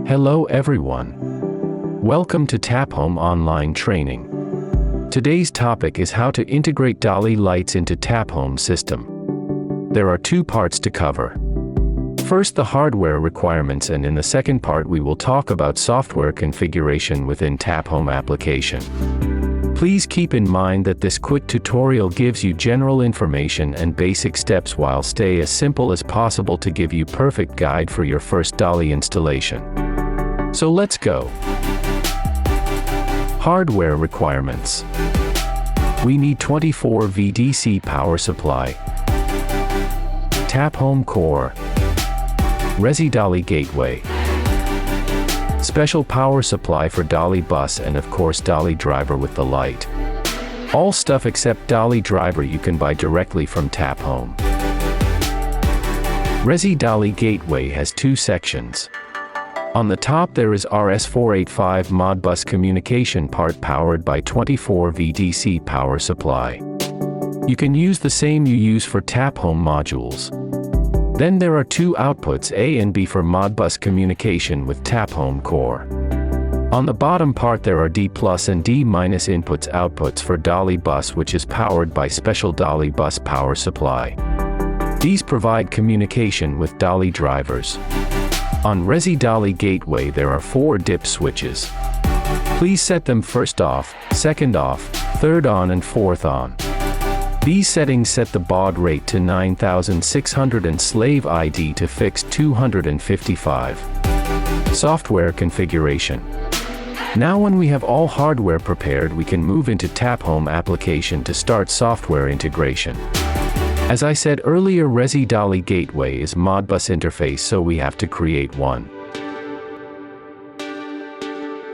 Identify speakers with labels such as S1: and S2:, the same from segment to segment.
S1: Hello everyone. Welcome to Tap Home Online Training. Today's topic is how to integrate DALI lights into Tap Home system. There are two parts to cover. First, the hardware requirements, and in the second part we will talk about software configuration within Tap Home application. Please keep in mind that this quick tutorial gives you general information and basic steps while stay as simple as possible to give you perfect guide for your first DALI installation. So let's go. Hardware requirements. We need 24V DC power supply, Tap Home Core, Resi DALI gateway, special power supply for DALI bus, and of course DALI driver with the light. All stuff except DALI driver you can buy directly from Tap Home. Resi DALI gateway has two sections. On the top there is RS485 Modbus communication part powered by 24V DC power supply. You can use the same you use for Tap Home modules. Then there are two outputs, A and B, for Modbus communication with Tap Home Core. On the bottom part there are D+ and D- outputs for DALI bus, which is powered by special DALI bus power supply. These provide communication with DALI drivers. On Resi DALI gateway there are 4 dip switches. Please set them first off, second off, third on and fourth on. These settings set the baud rate to 9600 and slave ID to fixed 255. Software configuration. Now when we have all hardware prepared, we can move into Tap Home application to start software integration. As I said earlier, Resi DALI gateway is Modbus interface, so we have to create one.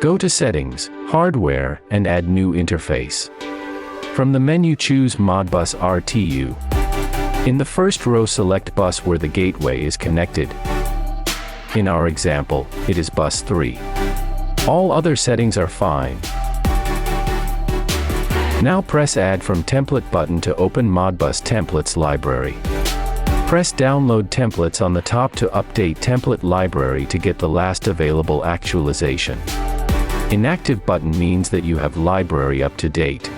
S1: Go to Settings, Hardware, and add New Interface. From the menu choose Modbus RTU. In the first row select bus where the gateway is connected. In our example, it is bus 3. All other settings are fine. Now press Add from Template button to open Modbus Templates library. Press Download Templates on the top to update template library to get the last available actualization. Inactive button means that you have library up to date.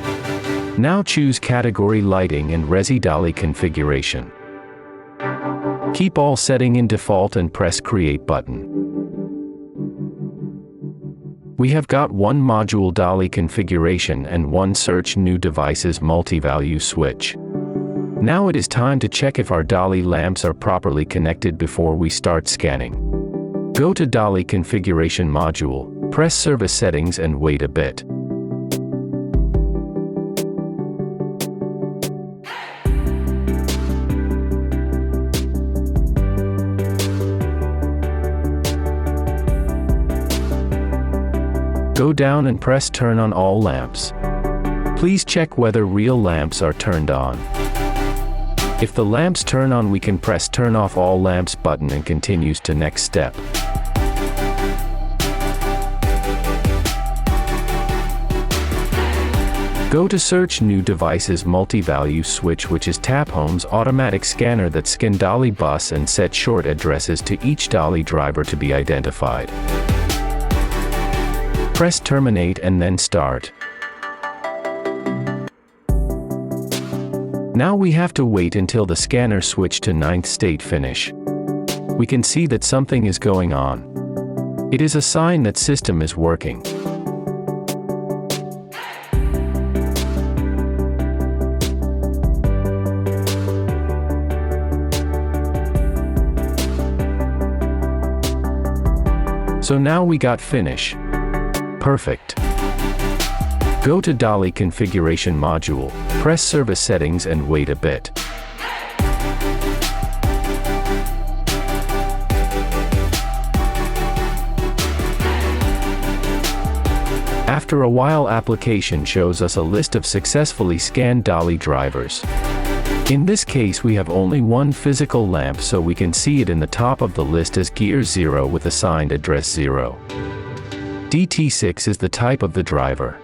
S1: Now choose Category Lighting and Resi DALI configuration. Keep all setting in default and press Create button. We have got one module DALI configuration and one Search New Devices multi-value switch. Now it is time to check if our DALI lamps are properly connected before we start scanning. Go to DALI configuration module, press Service Settings and wait a bit. Go down and press Turn on all lamps. Please check whether real lamps are turned on. If the lamps turn on, we can press Turn off all lamps button and continues to next step. Go to Search New Devices multi-value switch, which is Tap Home's automatic scanner that scans DALI bus and set short addresses to each DALI driver to be identified. Press Terminate and then Start. Now we have to wait until the scanner switch to 9th state finish. We can see that something is going on. It is a sign that system is working. So now we got finish. Perfect. Go to DALI configuration module, press Service Settings and wait a bit. After a while, application shows us a list of successfully scanned DALI drivers. In this case we have only one physical lamp, so we can see it in the top of the list as Gear 0 with assigned address 0. DT6 is the type of the driver.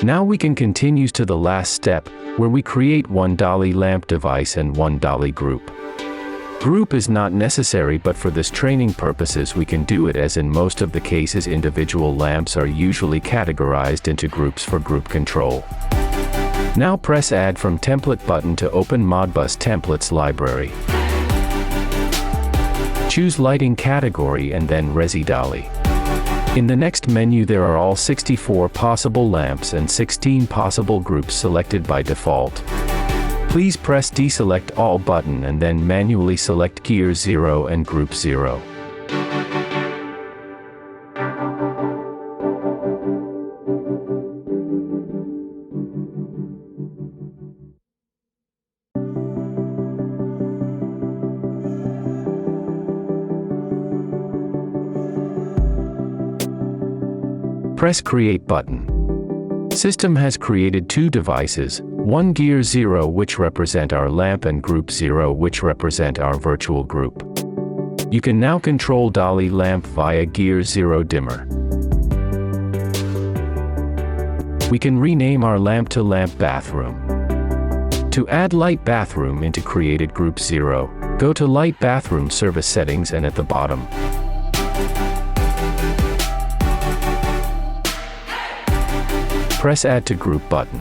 S1: Now we can continue to the last step, where we create one DALI lamp device and one DALI group. Group is not necessary, but for this training purposes we can do it, as in most of the cases individual lamps are usually categorized into groups for group control. Now press Add from Template button to open Modbus Templates library. Choose Lighting category and then Resi DALI. In the next menu there are all 64 possible lamps and 16 possible groups selected by default. Please press Deselect All button and then manually select Gear 0 and Group 0. Press Create button. System has created two devices, one Gear 0 which represent our lamp and Group 0 which represent our virtual group. You can now control DALI lamp via Gear 0 dimmer. We can rename our lamp to Lamp Bathroom. To add Light Bathroom into created Group 0, go to Light Bathroom Service Settings and at the bottom, press Add to Group button.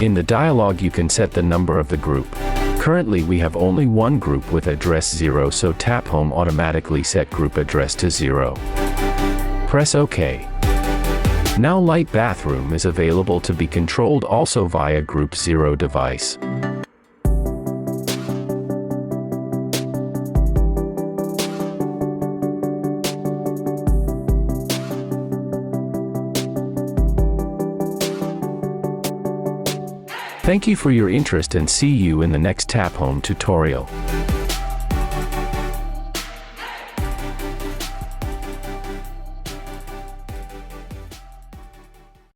S1: In the dialog you can set the number of the group. Currently we have only one group with address 0, so tap Home automatically set group address to 0. Press OK. Now Light Bathroom is available to be controlled also via Group 0 device. Thank you for your interest and see you in the next Tap Home tutorial.